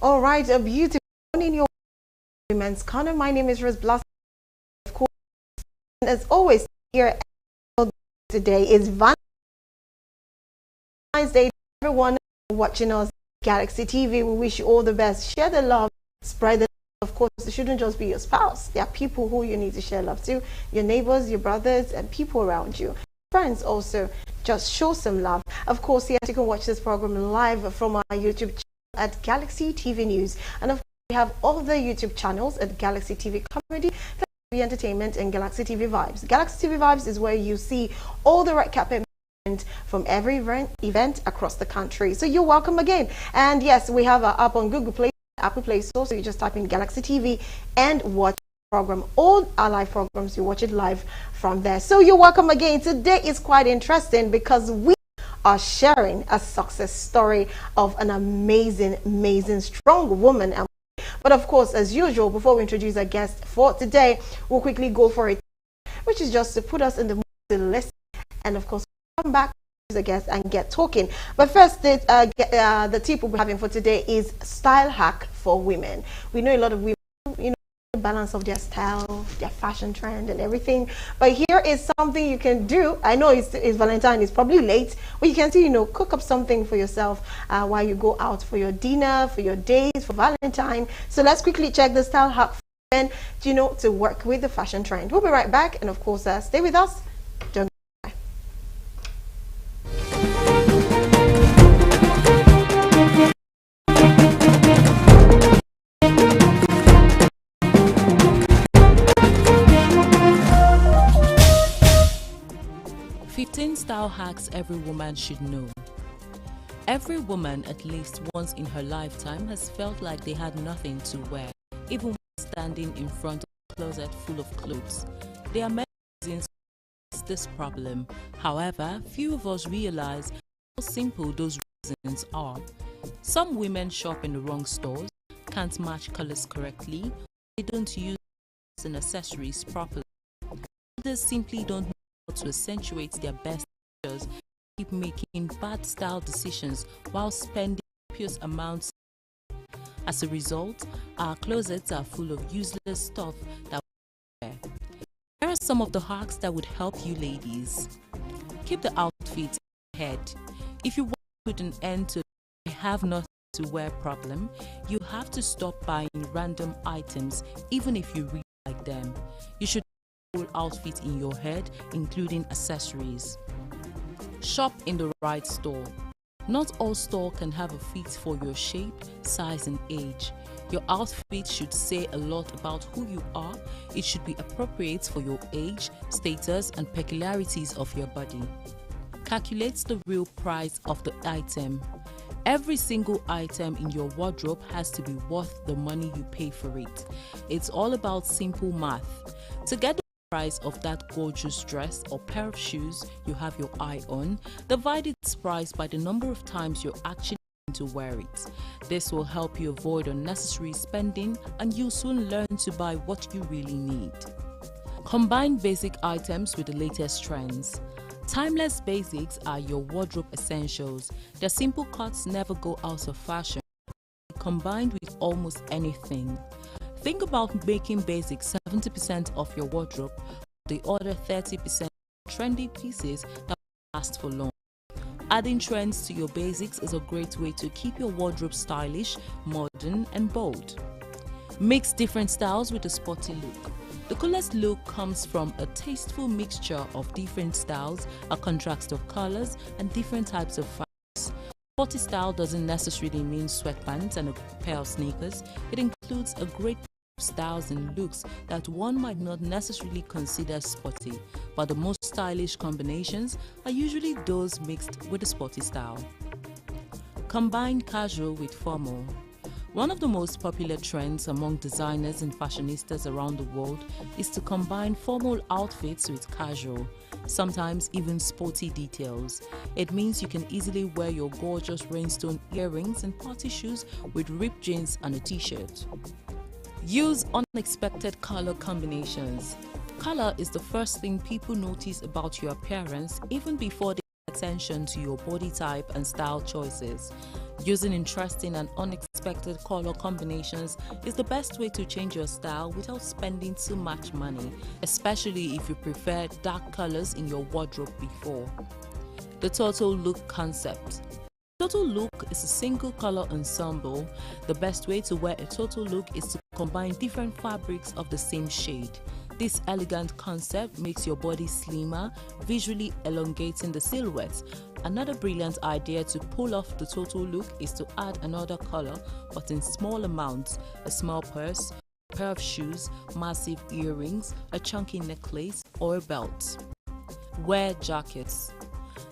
All right, a beautiful morning, your Women's Corner. My name is Rose Blossom. Of course, and as always, here today is Valentine's Day. Everyone watching us, Galaxy TV, we wish you all the best. Share the love, spread the love. Of course, it shouldn't just be your spouse. There are people who you need to share love to, your neighbors, your brothers, and people around you. Friends also, just show some love. Of course, yes, you can watch this program live from our YouTube channel at Galaxy TV News. And of course, we have all the YouTube channels at Galaxy TV Comedy, TV Entertainment, and Galaxy TV Vibes. Galaxy TV Vibes is where you see all the red carpet from every event across the country. So you're welcome again. And yes, we have our app on Google Play, Apple Play Store. So you just type in Galaxy TV and watch the program. All our live programs, you watch it live from there. So you're welcome again. Today is quite interesting because we are sharing a success story of an amazing, strong woman. But of course, as usual, before we introduce our guest for today, we'll quickly go for it, which is just to put us in the mood to listen. And of course, come back as a guest and get talking. But first, the tip we'll be having for today is style hack for women. We know a lot of women, the balance of their style, their fashion trend and everything. But here is something you can do. I know it's Valentine, it's probably late, but you can still, cook up something for yourself while you go out for your dinner, for your days, for Valentine. So let's quickly check the style hack for men, to work with the fashion trend. We'll be right back. And of course, stay with us. Don't 15 style hacks every woman should know. Every woman, at least once in her lifetime, has felt like they had nothing to wear, even when standing in front of a closet full of clothes. There are many reasons for this problem. However, few of us realize how simple those reasons are. Some women shop in the wrong stores, can't match colors correctly, they don't use and accessories properly. Others simply don't know how to accentuate their best features, keep making bad style decisions while spending copious amounts. As a result, our closets are full of useless stuff that we wear. Here are some of the hacks that would help you ladies. Keep the outfit ahead. If you want to put an end to "I have nothing to wear" problem, you have to stop buying random items even if you really like them. You should have a whole outfit in your head, including accessories. Shop in the right store. Not all stores can have a fit for your shape, size and age. Your outfit should say a lot about who you are. It should be appropriate for your age, status and peculiarities of your body. Calculate the real price of the item. Every single item in your wardrobe has to be worth the money you pay for it. It's all about simple math. To get the price of that gorgeous dress or pair of shoes you have your eye on, divide its price by the number of times you're actually going to wear it. This will help you avoid unnecessary spending and you'll soon learn to buy what you really need. Combine basic items with the latest trends. Timeless basics are your wardrobe essentials. Their simple cuts never go out of fashion, combined with almost anything. Think about making basics 70% of your wardrobe, the other 30% trendy pieces that will last for long. Adding trends to your basics is a great way to keep your wardrobe stylish, modern and bold. Mix different styles with a sporty look. The coolest look comes from a tasteful mixture of different styles, a contrast of colors and different types of fabrics. Sporty style doesn't necessarily mean sweatpants and a pair of sneakers. It includes a great styles and looks that one might not necessarily consider sporty, but the most stylish combinations are usually those mixed with a sporty style. Combine casual with formal. One of the most popular trends among designers and fashionistas around the world is to combine formal outfits with casual, sometimes even sporty details. It means you can easily wear your gorgeous rhinestone earrings and party shoes with ripped jeans and a t-shirt. Use unexpected color combinations. Color is the first thing people notice about your appearance even before they pay attention to your body type and style choices. Using interesting and unexpected unexpected color combinations is the best way to change your style without spending too much money, especially if you prefer dark colors in your wardrobe before. The total look concept. Total look is a single color ensemble. The best way to wear a total look is to combine different fabrics of the same shade. This elegant concept makes your body slimmer, visually elongating the silhouette. Another brilliant idea to pull off the total look is to add another color, but in small amounts: a small purse, a pair of shoes, massive earrings, a chunky necklace, or a belt. Wear jackets.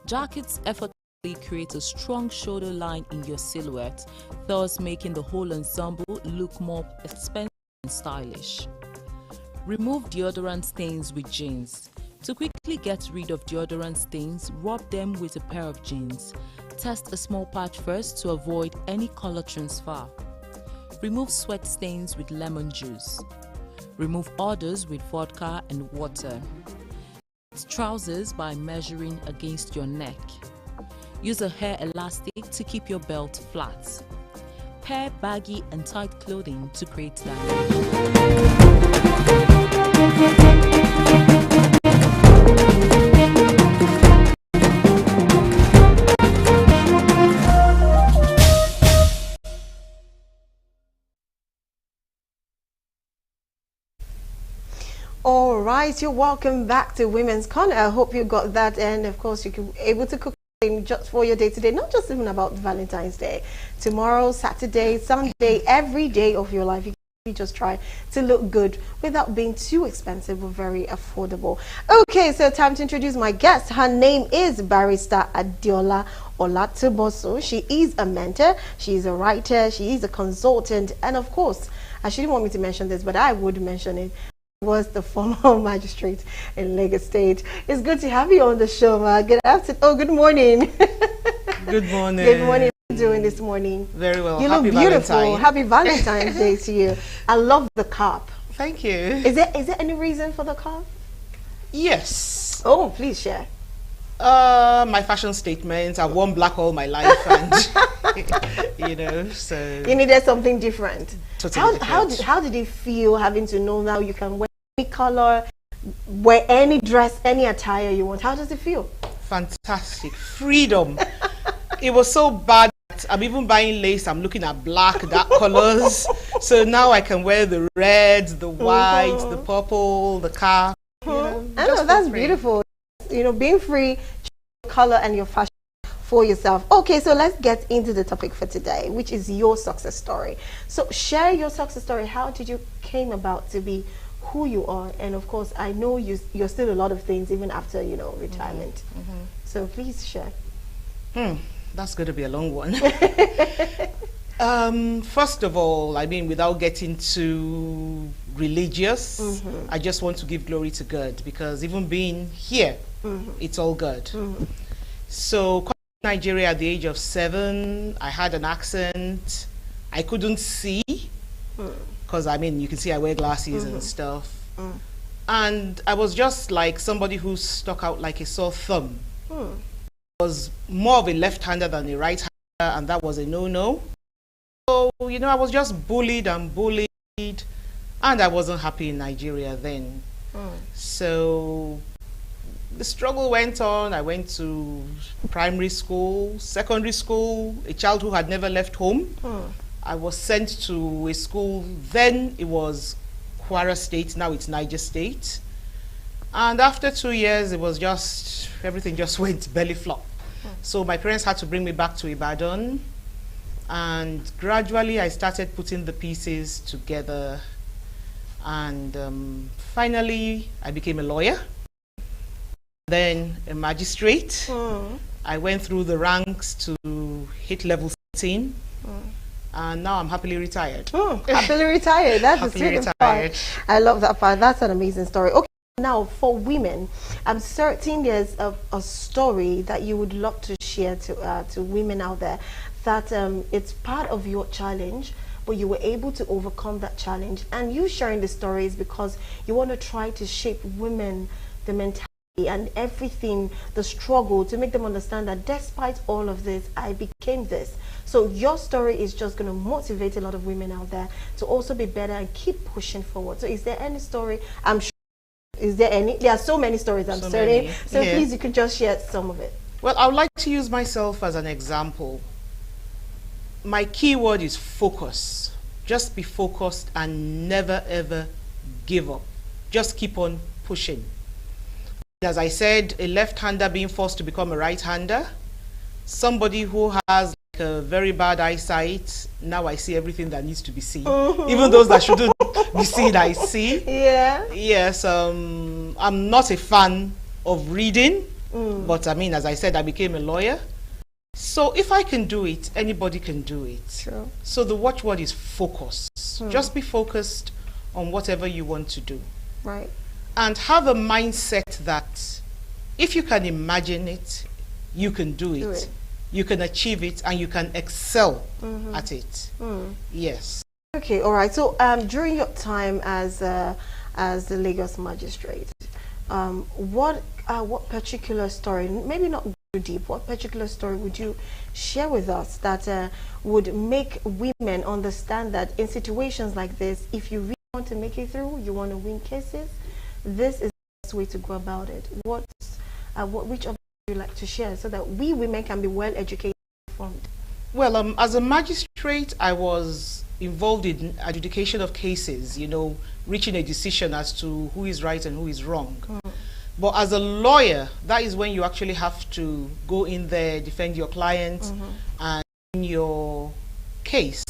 Jackets effortlessly create a strong shoulder line in your silhouette, thus making the whole ensemble look more expensive and stylish. Remove deodorant stains with jeans. To quickly get rid of deodorant stains, rub them with a pair of jeans. Test a small patch first to avoid any color transfer. Remove sweat stains with lemon juice. Remove odors with vodka and water. Fit trousers by measuring against your neck. Use a hair elastic to keep your belt flat. Pair baggy and tight clothing to create styling. All right, you're welcome back to Women's Corner. I hope you got that, and of course you can be able to cook just for your day today, not just even about Valentine's Day. Tomorrow, Saturday, Sunday, every day of your life, you can just try to look good without being too expensive or very affordable. Okay, so time to introduce my guest. Her name is Barrister Adeola Olatoboso. She is a mentor, she is a writer, she is a consultant, and of course, she didn't want me to mention this, but I would mention it, was the former magistrate in Lagos State. It's good to have you on the show, ma. Good afternoon. Oh, good morning. Good morning. Good morning. How are you doing this morning? Very well. You Happy look beautiful. Valentine. Happy Valentine's Day to you. I love the cap. Thank you. Is there any reason for the cap? Yes. Oh, please share. My fashion statement. I've worn black all my life, and you know, so You needed something different. Totally different. How did it feel having to know now you can wear any color, wear any dress, any attire you want? How does it feel? Fantastic freedom. It was so bad that I'm even buying lace. I'm looking at black, dark colors. So now I can wear the red, the white, the purple, the car. You know, I know, just that's for free. beautiful. You know, being free, color and your fashion for yourself. Okay, so let's get into the topic for today, which is your success story. So share your success story. How did you came about to be who you are? And of course, I know you're still a lot of things even after, you know, retirement. So please share. That's going to be a long one. First of all, I mean, without getting too religious, I just want to give glory to God, because even being here, it's all good. So, coming to Nigeria at the age of 7, I had an accent. I couldn't see, because I mean, you can see I wear glasses and stuff. And I was just like somebody who stuck out like a sore thumb. I was more of a left-hander than a right-hander, and that was a no-no. So, you know, I was just bullied and bullied, and I wasn't happy in Nigeria then. So the struggle went on. I went to primary school, secondary school, a child who had never left home. I was sent to a school, then it was Kwara State, now it's Niger State. And after 2 years, it was just, everything just went belly flop. So my parents had to bring me back to Ibadan. And gradually I started putting the pieces together. And finally, I became a lawyer, then a magistrate. I went through the ranks to hit level 13. And now I'm happily retired. Happily retired. That's the Happily sweetest retired. part. I love that part. That's an amazing story. Okay, now for women, I'm certain there's a story that you would love to share to women out there, that it's part of your challenge, but you were able to overcome that challenge. And you sharing the story is because you want to try to shape women, the mentality and everything, the struggle, to make them understand that despite all of this, I became this. So your story is just going to motivate a lot of women out there to also be better and keep pushing forward. So is there any story? I'm sure. Is there any? There are so many stories, I'm certain. So yeah. please, you could just share some of it. Well, I would like to use myself as an example. My key word is focus. Just be focused and never ever give up. Just keep on pushing. As I said, a left-hander being forced to become a right-hander. Somebody who has like a very bad eyesight, now I see everything that needs to be seen. Even those that shouldn't be seen, I see. Yeah. Yes, I'm not a fan of reading, but I mean, as I said, I became a lawyer. So if I can do it, anybody can do it. True. So the watchword is focus. Just be focused on whatever you want to do. Right. And have a mindset that if you can imagine it, you can do it. You can achieve it, and you can excel at it. Yes. Okay, all right. So during your time as the Lagos magistrate, what particular story, maybe not too deep, what particular story would you share with us that would make women understand that in situations like this, if you really want to make it through, you want to win cases, this is the best way to go about it? Which of you like to share so that we women can be well educated and informed? Well, as a magistrate, I was involved in adjudication of cases, you know, reaching a decision as to who is right and who is wrong. But as a lawyer, that is when you actually have to go in there, defend your client and your case.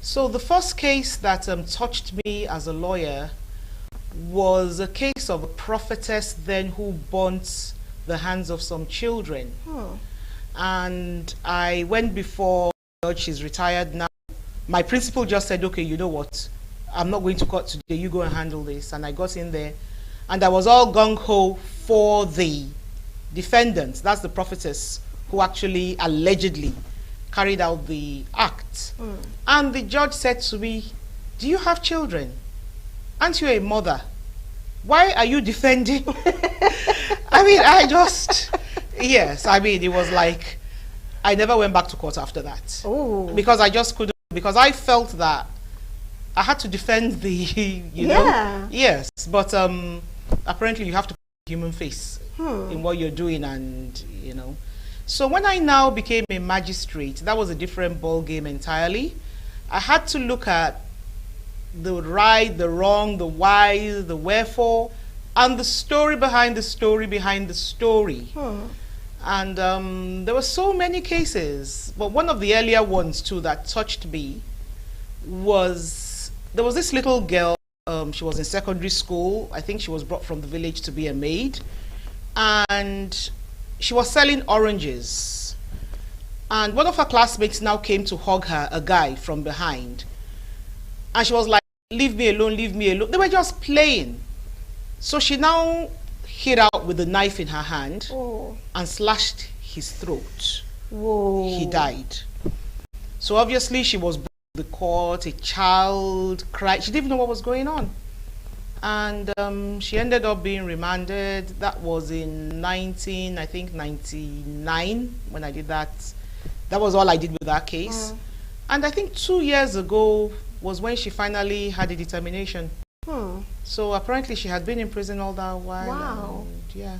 So the first case that touched me as a lawyer was a case of a prophetess then who burnt the hands of some children. And I went before the judge. She's retired now. My principal just said, okay, you know what, I'm not going to court today, you go and handle this. And I got in there, and I was all gung-ho for the defendants. That's the prophetess who actually allegedly carried out the act. And the judge said to me, do you have children? Aren't you a mother? Why are you defending? I mean, yes, I mean, it was like, I never went back to court after that. Because I just couldn't, because I felt that I had to defend the, you know. Yes, but apparently you have to put a human face in what you're doing, and, you know. So when I now became a magistrate, that was a different ball game entirely. I had to look at the right, the wrong, the why, the wherefore, and the story behind the story behind the story. And there were so many cases, but one of the earlier ones too that touched me was, there was this little girl, she was in secondary school. I think she was brought from the village to be a maid, and she was selling oranges. And one of her classmates now came to hug her, a guy from behind. And she was like, leave me alone, leave me alone. They were just playing. So she now hit out with a knife in her hand and slashed his throat. He died. So obviously she was brought to the court, a child cried. She didn't even know what was going on. And she ended up being remanded. That was in 1999 when I did that. That was all I did with that case. And I think 2 years ago was when she finally had a determination. So apparently she had been in prison all that while. Wow. And yeah,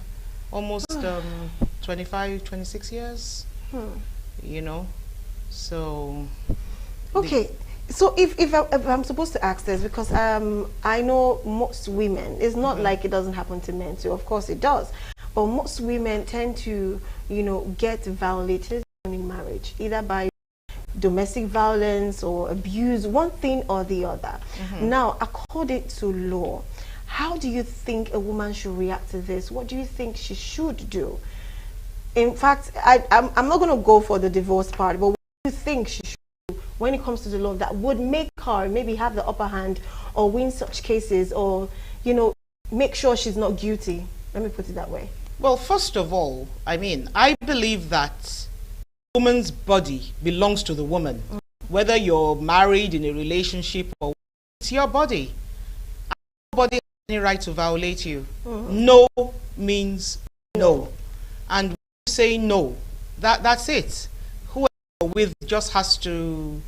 almost 25, 26 years. You know, so. Okay. So if I'm supposed to ask this, because I know most women, it's not like it doesn't happen to men too, of course it does, but most women tend to, you know, get violated in marriage, either by domestic violence or abuse, one thing or the other. Now, according to law, how do you think a woman should react to this? What do you think she should do? In fact, I'm not going to go for the divorce part, but what do you think she should do when it comes to the law that would make her maybe have the upper hand or win such cases, or, you know, make sure she's not guilty? Let me put it that way. Well, first of all, I mean, I believe that woman's body belongs to the woman. Whether you're married, in a relationship, or it's your body. Nobody has any right to violate you. No means no. And when you say no, that's it. Whoever with just has to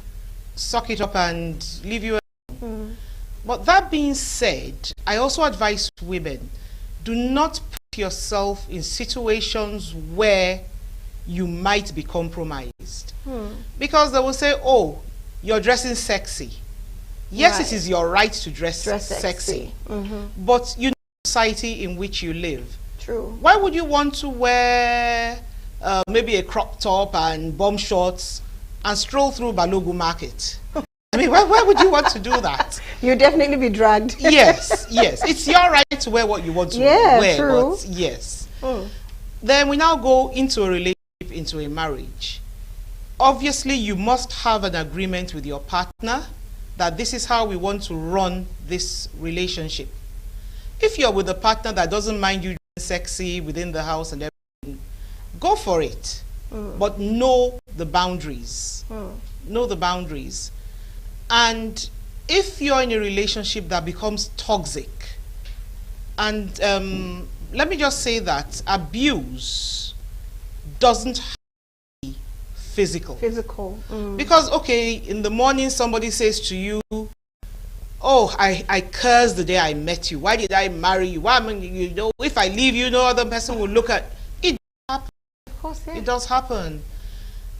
suck it up and leave you alone. But that being said, I also advise women, do not put yourself in situations where you might be compromised. Because they will say, oh, you're dressing sexy. Yes, it is your right to dress sexy. But you know the society in which you live. True. Why would you want to wear maybe a crop top and bomb shorts and stroll through Balogu Market? I mean, why would you want to do that? You'll definitely be dragged. Yes. It's your right to wear what you want to wear. True. But yes. Then we now go into a relationship, into a marriage. Obviously, you must have an agreement with your partner that this is how we want to run this relationship. If you're with a partner that doesn't mind you doing sexy within the house and everything, go for it. But know the boundaries. Know the boundaries. And if you're in a relationship that becomes toxic, and let me just say that abuse doesn't have to be physical. Because, okay, in the morning somebody says to you, oh, I cursed the day I met you. Why did I marry you? Why, you know, if I leave you, no other person will look at it. Of course, yeah. It does happen.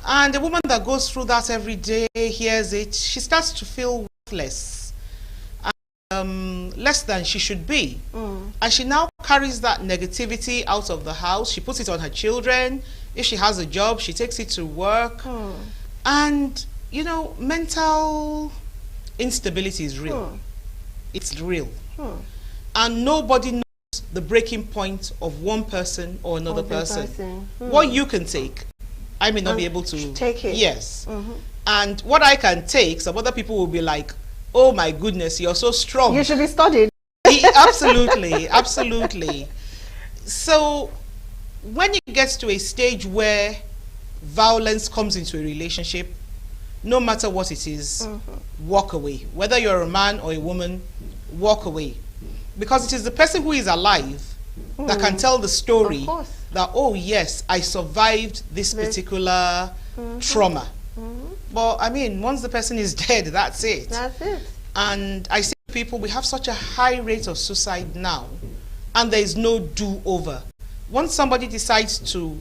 And a woman that goes through that every day, hears it, she starts to feel worthless, less than she should be. And she now carries that negativity out of the house. She puts it on her children. If she has a job, she takes it to work. And, you know, mental instability is real. It's real. And nobody knows the breaking point of one person or another person. What you can take, I may not be able to take it. Yes. And what I can take, some other people will be like, oh my goodness, you're so strong. You should be studied. Absolutely, absolutely. So when it gets to a stage where violence comes into a relationship, no matter what it is, walk away. Whether you're a man or a woman, walk away. Because it is the person who is alive that can tell the story that, oh yes, I survived this particular trauma. But I mean, once the person is dead, that's it. That's it. And I say to people, we have such a high rate of suicide now, and there is no do-over. Once somebody decides to,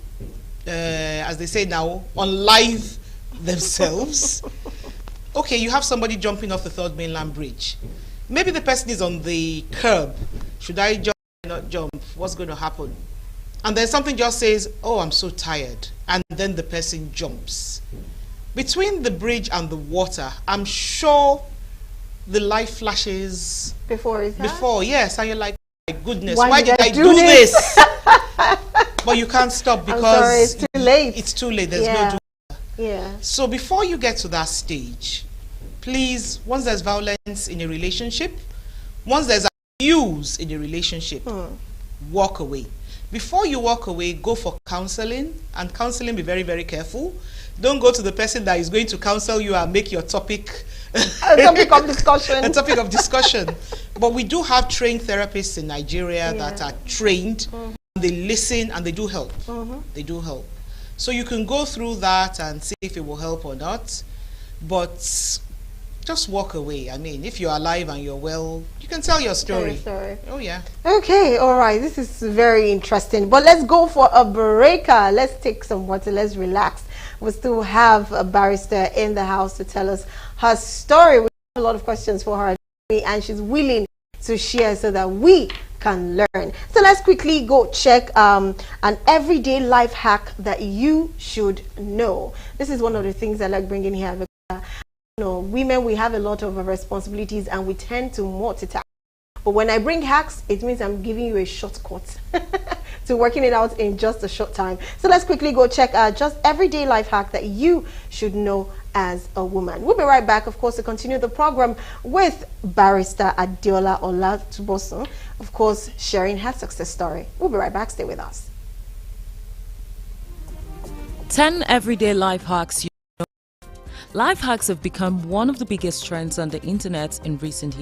as they say now, unlive themselves, okay, you have somebody jumping off the Third Mainland Bridge. Maybe the person is on the curb. Should I jump or not jump? What's going to happen? And then something just says, oh, I'm so tired. And then the person jumps. Between the bridge and the water, I'm sure the light flashes. Before, yes. And you're like, oh my goodness, why did I do this? But you can't stop because I'm sorry, it's too late. It's too late. There's no do. Yeah. So before you get to that stage, please, once there's violence in a relationship, once there's abuse in a relationship, walk away. Before you walk away, go for counseling, and counseling, be very, very careful. Don't go to the person that is going to counsel you and make your topic a topic of discussion. A topic of discussion. But we do have trained therapists in Nigeria that are trained. They listen and they do help. They do help. So you can go through that and see if it will help or not. But just walk away. I mean, if you're alive and you're well, you can tell your story. Oh, yeah. Okay, all right. This is very interesting. But let's go for a breaker. Let's take some water. Let's relax. We still have a barrister in the house to tell us her story. We have a lot of questions for her, and she's willing to share so that we can learn. So let's quickly go check an everyday life hack that you should know. This is one of the things I like bringing here. You know, women, we have a lot of responsibilities and we tend to multitask. But when I bring hacks, it means I'm giving you a shortcut to working it out in just a short time. So let's quickly go check just everyday life hack that you should know as a woman. We'll be right back, of course, to continue the program with Barrister Adeola Olatubosun, of course, sharing her success story. We'll be right back. Stay with us. 10 everyday life hacks you know. Life hacks have become one of the biggest trends on the internet in recent years.